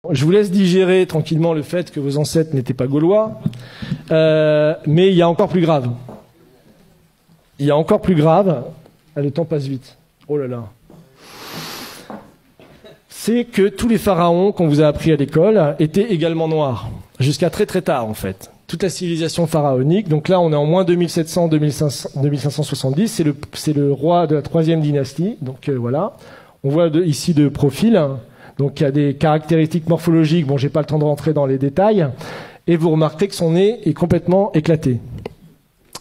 Je vous laisse digérer tranquillement le fait que vos ancêtres n'étaient pas gaulois, mais il y a encore plus grave. Il y a encore plus grave. Ah, le temps passe vite. Oh là là. C'est que tous les pharaons qu'on vous a appris à l'école étaient également noirs, jusqu'à très très tard en fait. Toute la civilisation pharaonique, donc là on est en moins 2570, c'est le roi de la 3e dynastie, donc voilà. On voit ici de profil, donc il y a des caractéristiques morphologiques, bon j'ai pas le temps de rentrer dans les détails, et vous remarquez que son nez est complètement éclaté.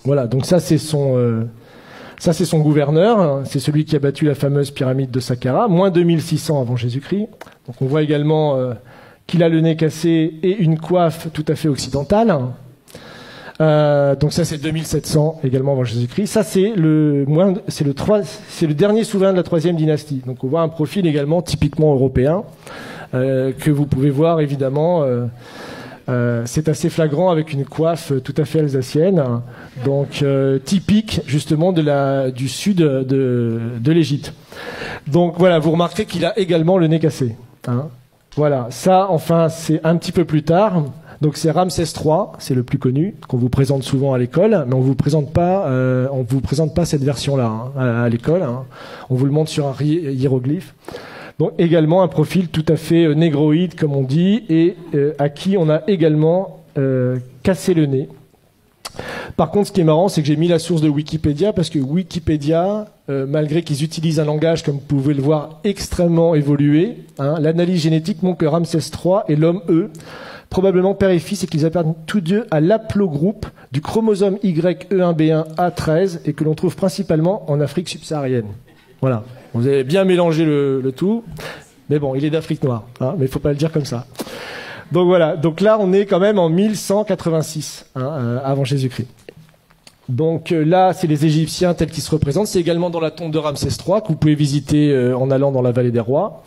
Voilà, donc ça c'est son gouverneur, c'est celui qui a battu la fameuse pyramide de Saqqara, moins 2600 avant Jésus-Christ. Donc on voit également qu'il a le nez cassé et une coiffe tout à fait occidentale. Donc ça c'est 2700 également avant Jésus-Christ. Ça c'est le dernier souverain de la 3e dynastie. Donc on voit un profil également typiquement européen que vous pouvez voir évidemment. C'est assez flagrant avec une coiffe tout à fait alsacienne, donc typique justement du sud de l'Égypte. Donc voilà, vous remarquez qu'il a également le nez cassé. Hein. Voilà, ça enfin c'est un petit peu plus tard. Donc c'est Ramsès III, c'est le plus connu, qu'on vous présente souvent à l'école, mais on vous présente pas cette version-là hein, à l'école. Hein. On vous le montre sur un hiéroglyphe. Donc également un profil tout à fait négroïde, comme on dit, et à qui on a également cassé le nez. Par contre, ce qui est marrant, c'est que j'ai mis la source de Wikipédia, parce que Wikipédia, malgré qu'ils utilisent un langage, comme vous pouvez le voir, extrêmement évolué, hein, l'analyse génétique montre que Ramsès III et l'homme E, probablement père et fils, et qu'ils appartiennent tous deux à l'aplogroupe du chromosome YE1B1A13, et que l'on trouve principalement en Afrique subsaharienne. Voilà. Vous avez bien mélangé le tout. Mais bon, il est d'Afrique noire. Hein, mais il ne faut pas le dire comme ça. Donc voilà. Donc là, on est quand même en 1186 hein, avant Jésus-Christ. Donc là, c'est les Égyptiens tels qu'ils se représentent. C'est également dans la tombe de Ramsès III que vous pouvez visiter en allant dans la vallée des rois.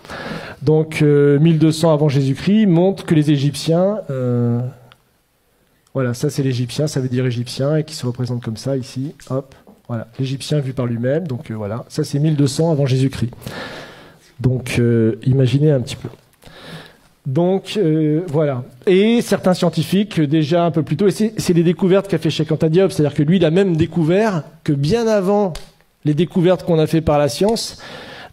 Donc 1200 avant Jésus-Christ montre que les Égyptiens... voilà, ça c'est l'Égyptien, ça veut dire Égyptien, et qui se représente comme ça ici. Hop. Voilà, l'Égyptien vu par lui-même, donc voilà, ça c'est 1200 avant Jésus-Christ. Donc imaginez un petit peu. Donc voilà. Et certains scientifiques, déjà un peu plus tôt, et c'est les découvertes qu'a fait Cheikh Anta Diop, c'est-à-dire que lui il a même découvert que bien avant les découvertes qu'on a fait par la science,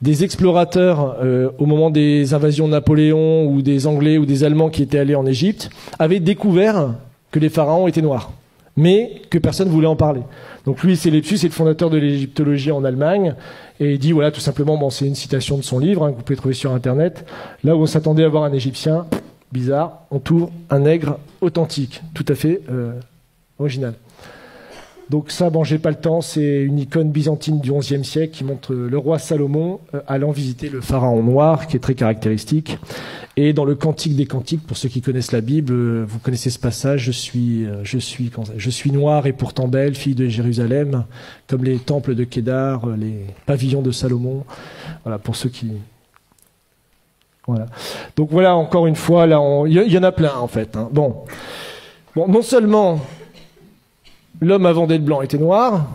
des explorateurs au moment des invasions de Napoléon ou des Anglais ou des Allemands qui étaient allés en Égypte, avaient découvert que les pharaons étaient noirs, mais que personne ne voulait en parler. Donc lui, c'est Lepsius, c'est le fondateur de l'égyptologie en Allemagne, et il dit, voilà, tout simplement, bon, c'est une citation de son livre, hein, que vous pouvez trouver sur Internet, là où on s'attendait à voir un Égyptien, bizarre, on trouve un nègre authentique, tout à fait original. Donc ça, bon, j'ai pas le temps, c'est une icône byzantine du XIe siècle qui montre le roi Salomon allant visiter le pharaon noir, qui est très caractéristique. Et dans le Cantique des Cantiques, pour ceux qui connaissent la Bible, vous connaissez ce passage, je suis noire et pourtant belle, fille de Jérusalem, comme les temples de Kédar, les pavillons de Salomon. Voilà, pour ceux qui... Voilà. Donc voilà, encore une fois, là, il y en a plein, en fait. Hein. Bon, non seulement l'homme avant d'être blanc était noir,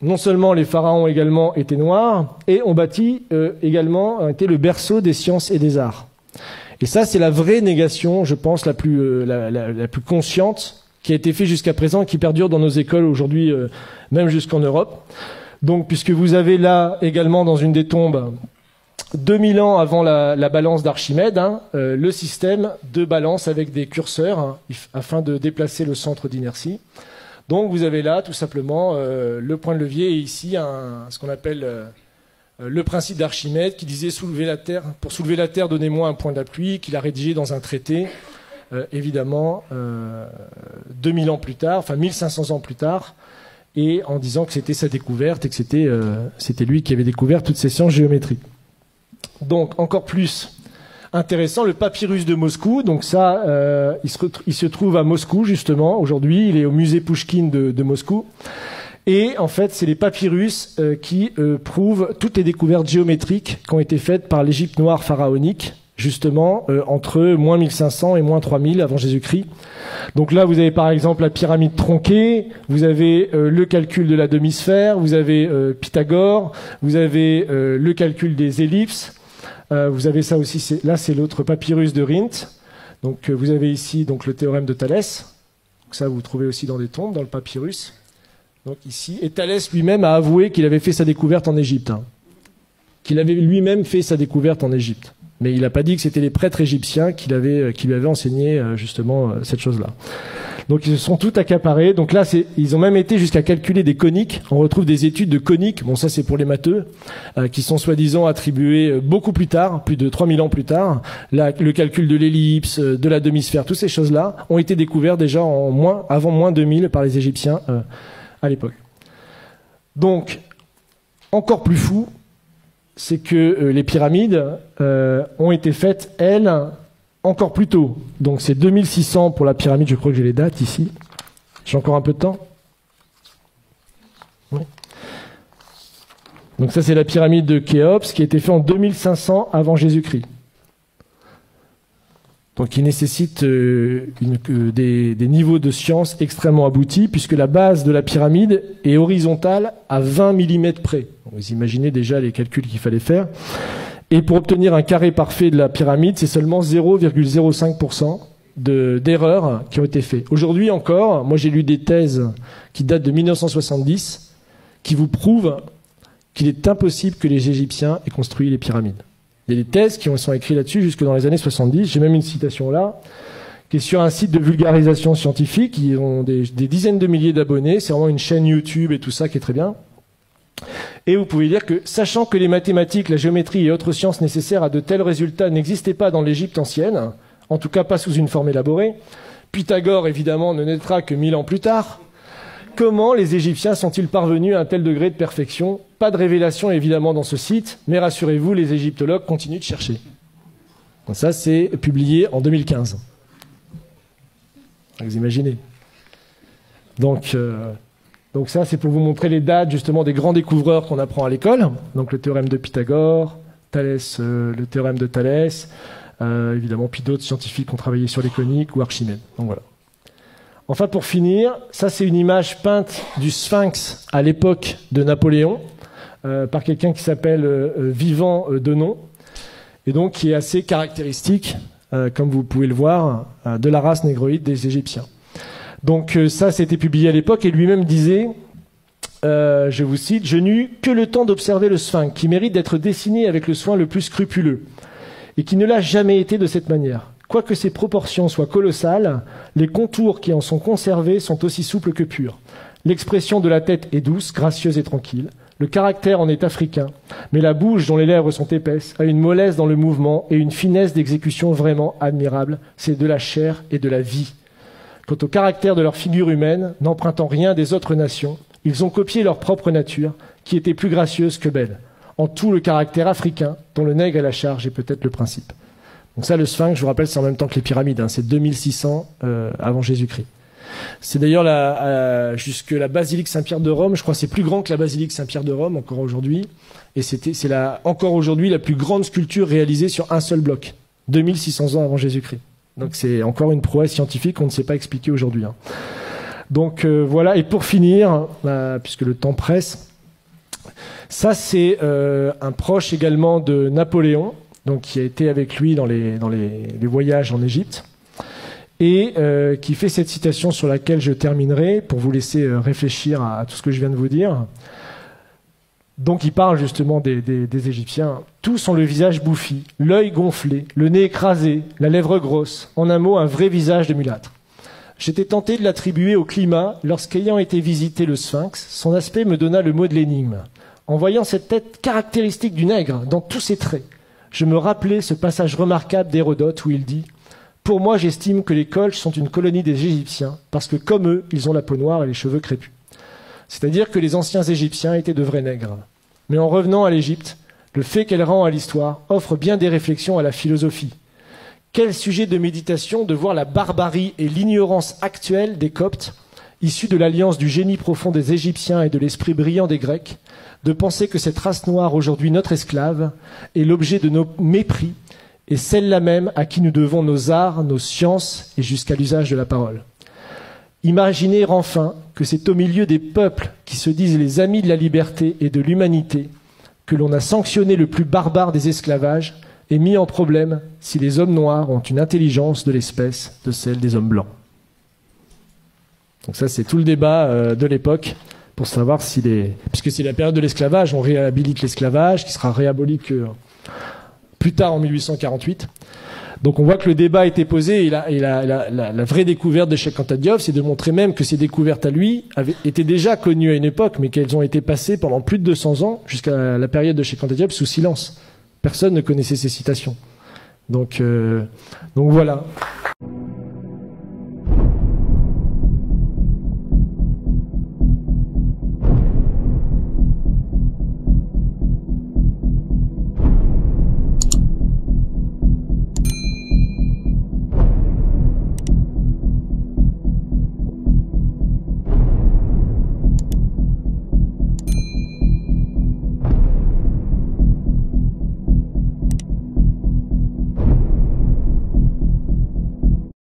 non seulement les pharaons également étaient noirs, et on bâtit également, était le berceau des sciences et des arts. Et ça, c'est la vraie négation, je pense, la plus consciente qui a été faite jusqu'à présent et qui perdure dans nos écoles aujourd'hui, même jusqu'en Europe. Donc, puisque vous avez là également dans une des tombes, 2000 ans avant la balance d'Archimède, hein, le système de balance avec des curseurs hein, afin de déplacer le centre d'inertie. Donc, vous avez là tout simplement le point de levier et ici ce qu'on appelle... le principe d'Archimède qui disait pour soulever la Terre, donnez-moi un point d'appui, qu'il a rédigé dans un traité, évidemment, 2000 ans plus tard, enfin 1500 ans plus tard, et en disant que c'était sa découverte et que c'était lui qui avait découvert toutes ces sciences géométriques. Donc, encore plus intéressant, le papyrus de Moscou, donc ça, il se trouve à Moscou, justement, aujourd'hui, il est au musée Pouchkine de Moscou. Et en fait, c'est les papyrus qui prouvent toutes les découvertes géométriques qui ont été faites par l'Égypte noire pharaonique, justement, entre moins 1500 et moins 3000 avant Jésus-Christ. Donc là, vous avez par exemple la pyramide tronquée, vous avez le calcul de la demi-sphère, vous avez Pythagore, vous avez le calcul des ellipses, Vous avez ça aussi, là c'est l'autre papyrus de Rhind. Donc vous avez ici donc, le théorème de Thalès. Donc, ça vous trouvez aussi dans des tombes, dans le papyrus. Donc ici, et Thalès lui-même a avoué qu'il avait fait sa découverte en Égypte. Hein. Qu'il avait lui-même fait sa découverte en Égypte. Mais il n'a pas dit que c'était les prêtres égyptiens qui lui avaient enseigné justement cette chose-là. Donc ils se sont tout accaparés. Donc là, ils ont même été jusqu'à calculer des coniques. On retrouve des études de coniques, bon ça c'est pour les matheux, qui sont soi-disant attribuées beaucoup plus tard, plus de 3000 ans plus tard. Là, le calcul de l'ellipse, de la demi-sphère, toutes ces choses-là ont été découvertes déjà avant moins 2000 par les Égyptiens à l'époque. Donc, encore plus fou, c'est que les pyramides ont été faites, elles, encore plus tôt. Donc c'est 2600 pour la pyramide, je crois que j'ai les dates ici. J'ai encore un peu de temps. Oui. Donc ça c'est la pyramide de Khéops qui a été faite en 2500 avant Jésus-Christ. Donc qui nécessite des niveaux de science extrêmement aboutis puisque la base de la pyramide est horizontale à 20 mm près. Vous imaginez déjà les calculs qu'il fallait faire. Et pour obtenir un carré parfait de la pyramide, c'est seulement 0,05% d'erreurs qui ont été faites. Aujourd'hui encore, moi j'ai lu des thèses qui datent de 1970 qui vous prouvent qu'il est impossible que les Égyptiens aient construit les pyramides. Il y a des thèses qui sont écrites là-dessus jusque dans les années 70. J'ai même une citation là, qui est sur un site de vulgarisation scientifique. Ils ont des dizaines de milliers d'abonnés. C'est vraiment une chaîne YouTube et tout ça qui est très bien. Et vous pouvez lire que, sachant que les mathématiques, la géométrie et autres sciences nécessaires à de tels résultats n'existaient pas dans l'Égypte ancienne, en tout cas pas sous une forme élaborée, Pythagore évidemment ne naîtra que 1000 ans plus tard, comment les Égyptiens sont-ils parvenus à un tel degré de perfection? Pas de révélation évidemment dans ce site, mais rassurez-vous, les égyptologues continuent de chercher. Donc ça c'est publié en 2015. Vous imaginez. Donc ça, c'est pour vous montrer les dates justement des grands découvreurs qu'on apprend à l'école. Donc le théorème de Pythagore, Thalès, le théorème de Thalès, évidemment, puis d'autres scientifiques qui ont travaillé sur les coniques ou Archimède. Donc voilà. Enfin, pour finir, ça c'est une image peinte du Sphinx à l'époque de Napoléon par quelqu'un qui s'appelle Vivant Denon, et donc qui est assez caractéristique, comme vous pouvez le voir, de la race négroïde des Égyptiens. Donc ça, c'était publié à l'époque, et lui-même disait, je vous cite, « Je n'eus que le temps d'observer le Sphinx, qui mérite d'être dessiné avec le soin le plus scrupuleux, et qui ne l'a jamais été de cette manière. Quoique ses proportions soient colossales, les contours qui en sont conservés sont aussi souples que purs. L'expression de la tête est douce, gracieuse et tranquille. Le caractère en est africain, mais la bouche dont les lèvres sont épaisses a une mollesse dans le mouvement et une finesse d'exécution vraiment admirable. C'est de la chair et de la vie. Quant au caractère de leur figure humaine, n'empruntant rien des autres nations, ils ont copié leur propre nature, qui était plus gracieuse que belle. En tout, le caractère africain, dont le nègre est la charge, est peut-être le principe. » Donc ça, le Sphinx, je vous rappelle, c'est en même temps que les pyramides, hein, c'est 2600 avant Jésus-Christ. C'est d'ailleurs jusque la basilique Saint-Pierre de Rome, je crois que c'est plus grand que la basilique Saint-Pierre de Rome encore aujourd'hui, et c'est encore aujourd'hui la plus grande sculpture réalisée sur un seul bloc, 2600 ans avant Jésus-Christ. Donc c'est encore une prouesse scientifique qu'on ne sait pas expliquer aujourd'hui. Hein. Donc voilà, et pour finir, puisque le temps presse, ça c'est un proche également de Napoléon, donc qui a été avec lui dans les voyages en Égypte, et qui fait cette citation sur laquelle je terminerai pour vous laisser réfléchir à tout ce que je viens de vous dire. Donc il parle justement des Égyptiens. Tous ont le visage bouffi, l'œil gonflé, le nez écrasé, la lèvre grosse, en un mot un vrai visage de mulâtre. J'étais tenté de l'attribuer au climat lorsqu'ayant été visité le Sphinx, son aspect me donna le mot de l'énigme. En voyant cette tête caractéristique du nègre dans tous ses traits, je me rappelais ce passage remarquable d'Hérodote où il dit « Pour moi, j'estime que les Colches sont une colonie des Égyptiens, parce que comme eux, ils ont la peau noire et les cheveux crépus. » C'est-à-dire que les anciens Égyptiens étaient de vrais nègres. Mais en revenant à l'Égypte, le fait qu'elle rend à l'histoire offre bien des réflexions à la philosophie. Quel sujet de méditation de voir la barbarie et l'ignorance actuelle des Coptes, issus de l'alliance du génie profond des Égyptiens et de l'esprit brillant des Grecs, de penser que cette race noire, aujourd'hui notre esclave, est l'objet de nos mépris, et celle-là même à qui nous devons nos arts, nos sciences et jusqu'à l'usage de la parole. Imaginez enfin que c'est au milieu des peuples qui se disent les amis de la liberté et de l'humanité que l'on a sanctionné le plus barbare des esclavages est mis en problème si les hommes noirs ont une intelligence de l'espèce de celle des hommes blancs. Donc ça, c'est tout le débat de l'époque pour savoir si puisque c'est la période de l'esclavage, on réhabilite l'esclavage, qui sera réaboli que plus tard en 1848. Donc on voit que le débat a été posé et la vraie découverte de Cheikh Anta Diop, c'est de montrer même que ces découvertes à lui étaient déjà connues à une époque, mais qu'elles ont été passées pendant plus de 200 ans, jusqu'à la période de Cheikh Anta Diop, sous silence. Personne ne connaissait ces citations. Donc voilà.